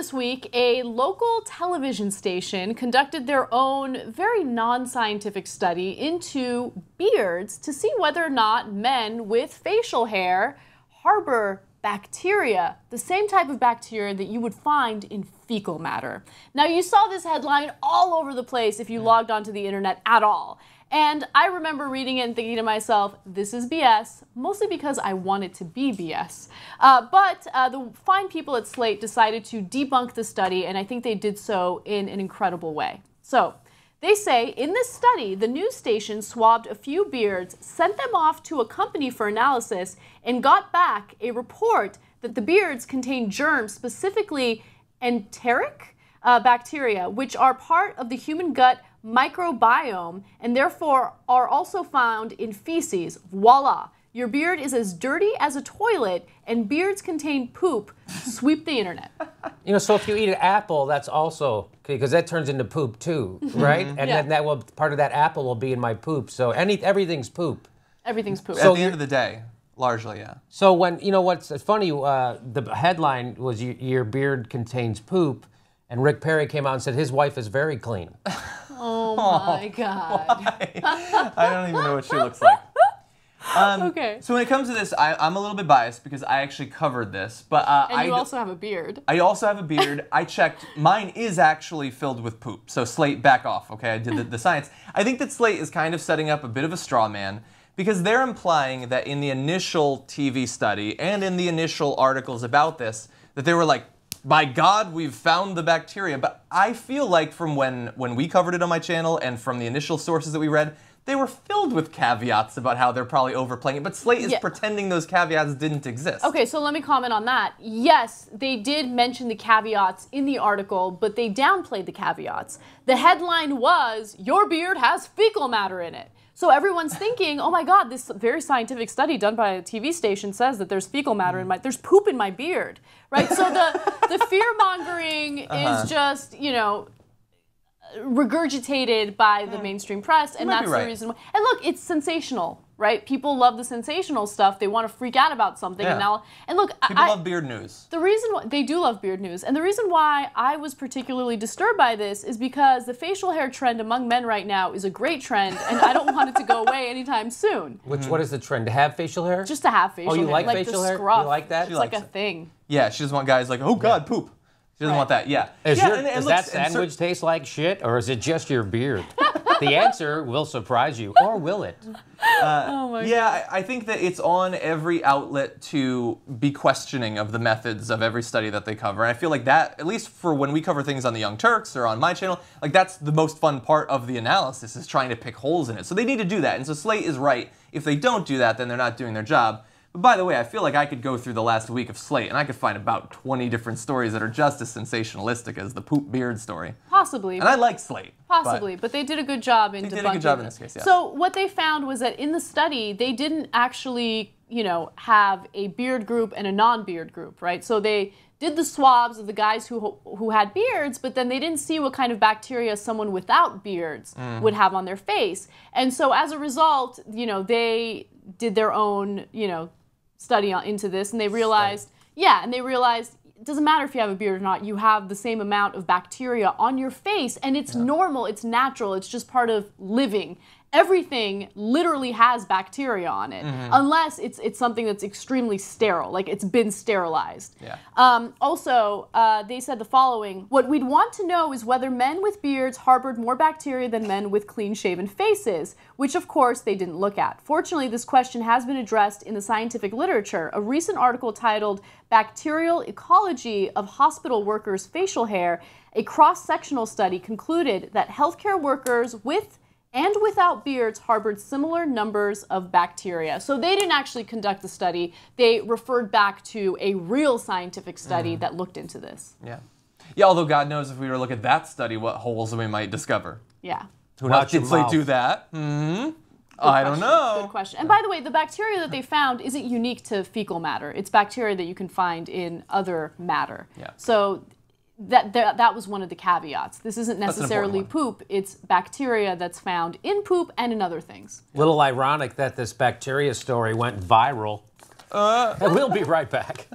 this week, a local television station conducted their own very non-scientific study into beards to see whether or not men with facial hair harbor bacteria, the same type of bacteria that you would find in fecal matter. Now, you saw this headline all over the place if you logged onto the internet at all. And I remember reading it and thinking to myself, this is BS, mostly because I want it to be BS. But the fine people at Slate decided to debunk the study, and I think they did so in an incredible way. So, they say, in this study, the news station swabbed a few beards, sent them off to a company for analysis, and got back a report that the beards contain germs, specifically enteric bacteria, which are part of the human gut microbiome and therefore are also found in feces. Voila! Your beard is as dirty as a toilet, and beards contain poop. Sweep the internet. You know, so if you eat an apple, that's also, because that turns into poop too, right? And then that will, part of that apple will be in my poop. So everything's poop. Everything's poop. So at the end of the day, largely, yeah. So when, you know what's funny, the headline was your beard contains poop, and Rick Perry came out and said his wife is very clean. Oh my God. I don't even know what she looks like. Okay. So when it comes to this, I'm a little bit biased because I actually covered this. But and you also have a beard. I also have a beard. I checked. Mine is actually filled with poop. So Slate, back off, okay? I did the science. I think that Slate is kind of setting up a bit of a straw man because they're implying that in the initial TV study and in the initial articles about this, that they were like, by God, we've found the bacteria. But I feel like from when we covered it on my channel and from the initial sources that we read, they were filled with caveats about how they're probably overplaying it. But Slate is pretending those caveats didn't exist. Okay, so let me comment on that. Yes, they did mention the caveats in the article, but they downplayed the caveats. The headline was, your beard has fecal matter in it. So everyone's thinking, oh my God, this very scientific study done by a TV station says that there's fecal matter in there's poop in my beard, right? So the fear-mongering is just, you know, regurgitated by the mainstream press, and that's the reason why. And look, it's sensational, right? People love the sensational stuff. They want to freak out about something. And look, people love beard news. The reason why they do love beard news, and the reason why I was particularly disturbed by this is because the facial hair trend among men right now is a great trend, and I don't want it to go away anytime soon. What is the trend? To have facial hair? Just to have facial hair. Oh, you like facial hair? Scruff. You like that? It's like a thing. Yeah, she doesn't want guys like, oh God, poop. She doesn't want that, Does that sandwich taste like shit, or is it just your beard? The answer will surprise you, or will it? Oh my God. I think that it's on every outlet to be questioning of the methods of every study that they cover. And I feel like that, at least for when we cover things on the Young Turks or on my channel, like that's the most fun part of the analysis is trying to pick holes in it. So they need to do that. And so Slate is right. If they don't do that, then they're not doing their job. But by the way, I feel like I could go through the last week of Slate and I could find about 20 different stories that are just as sensationalistic as the poop beard story. Possibly. And I like Slate. Possibly, but they did a good job in debunking. They did a good job in this case, yeah. So what they found was that in the study, they didn't actually, you know, have a beard group and a non-beard group, right? So they did the swabs of the guys who had beards, but then they didn't see what kind of bacteria someone without beards would have on their face. And so as a result, you know, they did their own, you know, study into this, and they realized, it doesn't matter if you have a beard or not, you have the same amount of bacteria on your face, and it's normal, it's natural, it's just part of living. Everything literally has bacteria on it, unless it's something that's extremely sterile, like it's been sterilized. Also, they said the following: what we'd want to know is whether men with beards harbored more bacteria than men with clean-shaven faces, which of course they didn't look at. Fortunately, this question has been addressed in the scientific literature. A recent article titled "Bacterial Ecology of Hospital Workers' Facial Hair," a cross-sectional study concluded that healthcare workers with and without beards harbored similar numbers of bacteria. So they didn't actually conduct the study. They referred back to a real scientific study that looked into this. Yeah, although God knows if we were to look at that study, what holes we might discover. Yeah. Who knows? Did Slate do that? I don't know. Good question. And by the way, the bacteria that they found isn't unique to fecal matter. It's bacteria that you can find in other matter. So that was one of the caveats. This isn't necessarily poop, it's bacteria that's found in poop and in other things. Little ironic that this bacteria story went viral. We'll be right back.